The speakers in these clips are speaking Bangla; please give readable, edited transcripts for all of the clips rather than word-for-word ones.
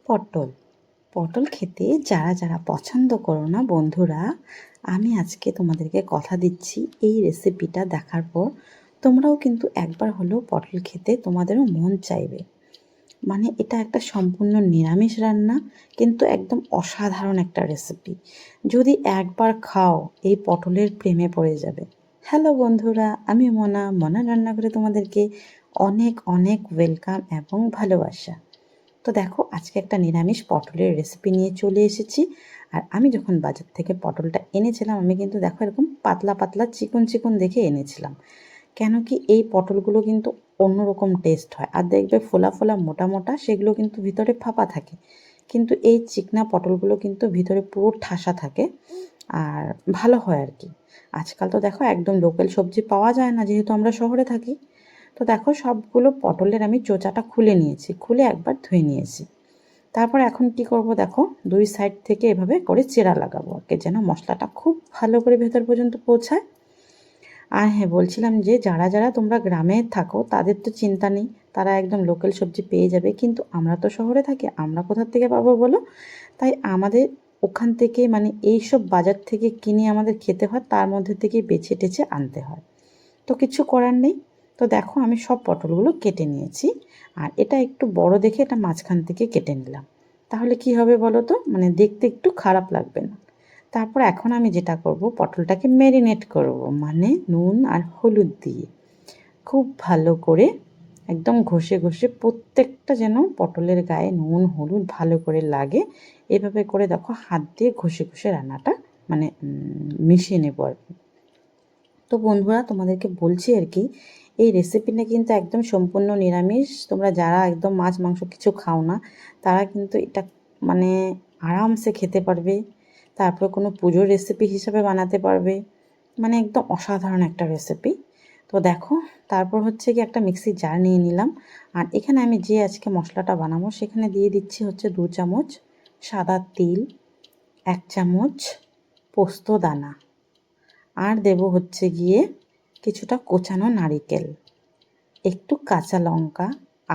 পটল পটল খেতে যারা যারা পছন্দ করো না বন্ধুরা, আমি আজকে তোমাদেরকে কথা দিচ্ছি এই রেসিপিটা দেখার পর তোমরাও কিন্তু একবার হলেও পটল খেতে তোমাদেরও মন চাইবে। মানে এটা একটা সম্পূর্ণ নিরামিষ রান্না, কিন্তু একদম অসাধারণ একটা রেসিপি। যদি একবার খাও এই পটলের প্রেমে পড়ে যাবে। হ্যালো বন্ধুরা, আমি মনা রান্নাঘরে তোমাদেরকে অনেক অনেক ওয়েলকাম এবং ভালোবাসা। তো দেখো, আজকে একটা নিরামিষ পটলের রেসিপি নিয়ে চলে এসেছি। আর আমি যখন বাজার থেকে পটলটা এনেছিলাম, আমি কিন্তু দেখো এরকম পাতলা পাতলা চিকন চিকন দেখে এনেছিলাম। কেন কি এই পটলগুলো কিন্তু অন্যরকম টেস্ট হয়, আর দেখবে ফোলা ফোলা মোটা মোটা, সেগুলো কিন্তু ভিতরে ফাঁপা থাকে। কিন্তু এই চিকনা পটলগুলো কিন্তু ভিতরে পুরো ঠাসা থাকে, আর ভালো হয় আর কি। আজকাল তো দেখো একদম লোকাল সবজি পাওয়া যায় না, যেহেতু আমরা শহরে থাকি। তো দেখো সবগুলো পটলের আমি চোচাটা খুলে নিয়েছি, খুলে একবার ধুয়ে নিয়েছি। তারপর এখন কি করব দেখো, দুই সাইড থেকে এভাবে করে চেরা লাগাবো আর কি, যেন মশলাটা খুব ভালো করে ভেতর পর্যন্ত পৌঁছায়। আর হ্যাঁ, বলছিলাম যে যারা যারা তোমরা গ্রামে থাকো তাদের তো চিন্তা নেই, তারা একদম লোকাল সবজি পেয়ে যাবে। কিন্তু আমরা তো শহরে থাকি, আমরা কোথা থেকে পাবো বলো? তাই আমাদের ওখান থেকে, মানে এইসব বাজার থেকে কিনে আমাদের খেতে হয়, তার মধ্যে থেকে বেছে টেছে আনতে হয়। তো কিছু করার নেই। তো দেখো আমি সব পটলগুলো কেটে নিয়েছি। আর এটা একটু বড় দেখে এটা মাঝখান থেকে কেটে নিলাম। তাহলে কি হবে বলো তো, মানে দেখতে একটু খারাপ লাগবে না। তারপর এখন আমি যেটা করব, পটলটাকে ম্যারিনেট করব, মানে নুন আর হলুদ দিয়ে খুব ভালো করে একদম ঘষে ঘষে প্রত্যেকটা যেন পটলের গায়ে নুন হলুদ ভালো করে লাগে। এভাবে করে দেখো হাত দিয়ে ঘষে ঘষে রান্নাটা মানে মিশিয়ে নেবো আর কি। তো বন্ধুরা, তোমাদেরকে বলছি আর কি, এই রেসিপিটা কিন্তু একদম সম্পূর্ণ নিরামিষ। তোমরা যারা একদম মাছ মাংস কিছু খাও না, তারা কিন্তু এটা মানে আরামসে খেতে পারবে। তারপর কোনো পুজোর রেসিপি হিসাবে বানাতে পারবে। মানে একদম অসাধারণ একটা রেসিপি। তো দেখো, তারপর হচ্ছে কি একটা মিক্সির জার নিয়ে নিলাম। আর এখানে আমি যে আজকে মশলাটা বানাবো, সেখানে দিয়ে দিচ্ছি হচ্ছে 2 চামচ সাদা তিল, 1 চামচ পোস্ত দানা, আর দেব হচ্ছে গিয়ে কিছুটা কোচানো নারিকেল, একটু কাঁচা লঙ্কা,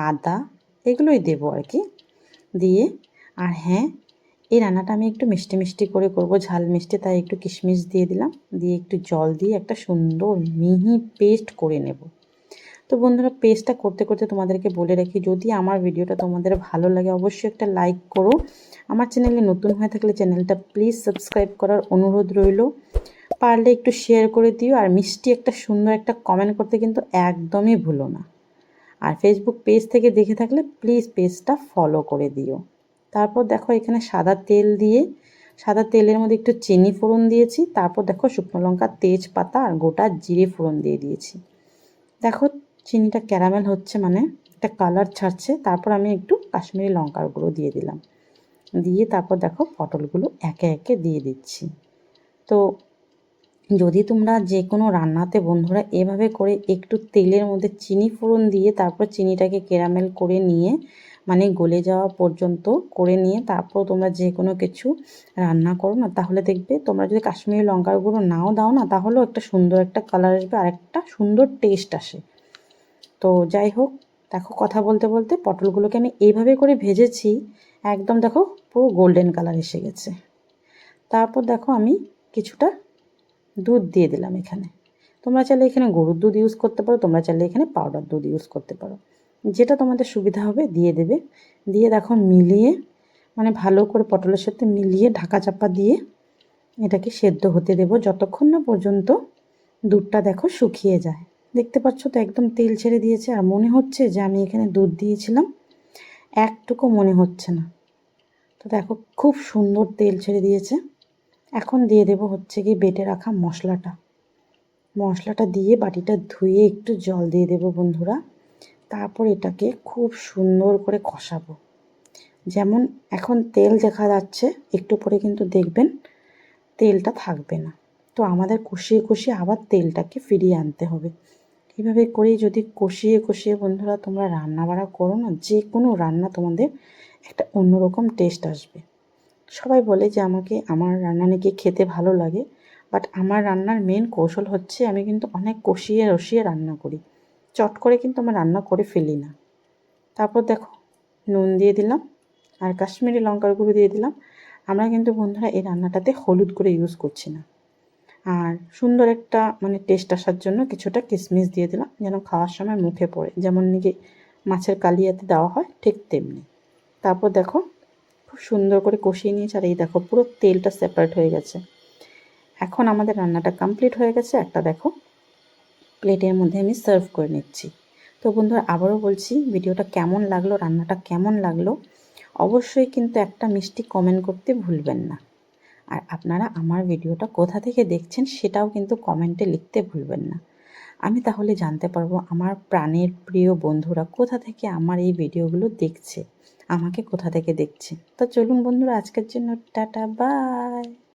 আদা, এগুলোই দেবো আর কি দিয়ে। আর হ্যাঁ, এই রান্নাটা আমি একটু মিষ্টি মিষ্টি করে করব, ঝাল মিষ্টি, তাই একটু কিশমিশ দিয়ে দিলাম, দিয়ে একটু জল দিয়ে একটা সুন্দর মিহি পেস্ট করে নেব। তো বন্ধুরা, পেস্টটা করতে করতে তোমাদেরকে বলে রাখি, যদি আমার ভিডিওটা তোমাদের ভালো লাগে অবশ্যই একটা লাইক করো। আমার চ্যানেলে নতুন হয়ে থাকলে চ্যানেলটা প্লিজ সাবস্ক্রাইব করার অনুরোধ রইল। পারলে একটু শেয়ার করে দিও, আর মিষ্টি একটা সুন্দর একটা কমেন্ট করতে কিন্তু একদমই ভুলো না। আর ফেসবুক পেজ থেকে দেখে থাকলে প্লিজ পেজটা ফলো করে দিও। তারপর দেখো এখানে সাদা তেলের মধ্যে একটু চিনি ফোড়ন দিয়েছি। তারপর দেখো শুকনো লঙ্কা, তেজপাতা আর গোটা জিরে ফোড়ন দিয়ে দিয়েছি। দেখো চিনিটা ক্যারামেল হচ্ছে, মানে একটা কালার ছাড়ছে। তারপর আমি একটু কাশ্মীরি লঙ্কার গুঁড়ো দিয়ে দিলাম, দিয়ে তারপর দেখো পটলগুলো একে একে দিয়ে দিচ্ছি। তো যদি তোমরা যে কোনো রান্নাতে বন্ধুরা এভাবে করে একটু তেলের মধ্যে চিনি ফোড়ন দিয়ে তারপর চিনিটাকে ক্যারামেল করে নিয়ে, মানে গলে যাওয়া পর্যন্ত করে নিয়ে তারপর তোমরা যে কোনো কিছু রান্না করো না, তাহলে দেখবে তোমরা যদি কাশ্মীরি লঙ্কার গুঁড়ো নাও দাও না, তাহলেও একটা সুন্দর একটা কালার আসবে আর একটা সুন্দর টেস্ট আসে। তো যাই হোক, দেখো কথা বলতে বলতে পটলগুলোকে আমি এইভাবে করে ভেজেছি, একদম দেখো পুরো গোল্ডেন কালার এসে গেছে। তারপর দেখো আমি কিছুটা দুধ দিয়ে দিলাম এখানে। তোমরা চাইলে এখানে গরুর দুধ ইউজ করতে পারো, তোমরা চাইলে এখানে পাউডার দুধ ইউজ করতে পারো, যেটা তোমাদের সুবিধা হবে দিয়ে দেবে। দিয়ে দেখো মিলিয়ে, মানে ভালো করে পটলের সাথে মিলিয়ে ঢাকা চাপা দিয়ে এটাকে সেদ্ধ হতে দেবো যতক্ষণ না পর্যন্ত দুধটা দেখো শুকিয়ে যায়। দেখতে পাচ্ছ তো একদম তেল ছেড়ে দিয়েছে, আর মনে হচ্ছে যে আমি এখানে দুধ দিয়েছিলাম, একটুকু মনে হচ্ছে না। তো দেখো খুব সুন্দর তেল ছেড়ে দিয়েছে। এখন দিয়ে দেবো হচ্ছে কি বেটে রাখা মশলাটা দিয়ে বাটিটা ধুয়ে একটু জল দিয়ে দেবো বন্ধুরা। তারপর এটাকে খুব সুন্দর করে কষাবো। যেমন এখন তেল দেখা যাচ্ছে, একটু পরে কিন্তু দেখবেন তেলটা থাকবে না। তো আমাদের কষিয়ে কষিয়ে আবার তেলটাকে ফিরিয়ে আনতে হবে। এইভাবে করেই যদি কষিয়ে কষিয়ে বন্ধুরা তোমরা রান্না বাড়া করো না, যে কোনো রান্না তোমাদের একটা অন্যরকম টেস্ট আসবে। সবাই বলে যে আমাকে আমার রান্না নাকি খেতে ভালো লাগে, বাট আমার রান্নার মেন কৌশল হচ্ছে আমি কিন্তু অনেক কষিয়ে রসিয়ে রান্না করি, চট করে কিন্তু আমার রান্না করে ফেলি না। তারপর দেখো নুন দিয়ে দিলাম, আর কাশ্মীরি লঙ্কার গুঁড়ো দিয়ে দিলাম। আমরা কিন্তু বন্ধুরা এই রান্নাটাতে হলুদ করে ইউজ করছি না। আর সুন্দর একটা মানে টেস্ট আসার জন্য কিছুটা কিশমিশ দিয়ে দিলাম, যেন খাওয়ার সময় মুখে পড়ে, যেমন নিজে মাছের কালিয়াতে দেওয়া হয় ঠিক তেমনি। তারপর দেখো খুব সুন্দর করে কষিয়ে নিয়েছি, আর এই দেখো পুরো তেলটা সেপারেট হয়ে গেছে। এখন আমাদের রান্নাটা কমপ্লিট হয়ে গেছে। একটা দেখো প্লেটের মধ্যে আমি সার্ভ করে নিচ্ছি। তো বন্ধুরা আবারও বলছি, ভিডিওটা কেমন লাগলো, রান্নাটা কেমন লাগলো, অবশ্যই কিন্তু একটা মিষ্টি কমেন্ট করতে ভুলবেন না। আর আপনারা আমার ভিডিওটা কোথা থেকে দেখছেন সেটাও কিন্তু কমেন্টে লিখতে ভুলবেন না। আমি তাহলে জানতে পারবো আমার প্রাণের প্রিয় বন্ধুরা কোথা থেকে আমার এই ভিডিওগুলো দেখছে, আমাকে কোথা থেকে দেখছে। তো চলুন বন্ধুরা, আজকের জন্য টাটা, বাই।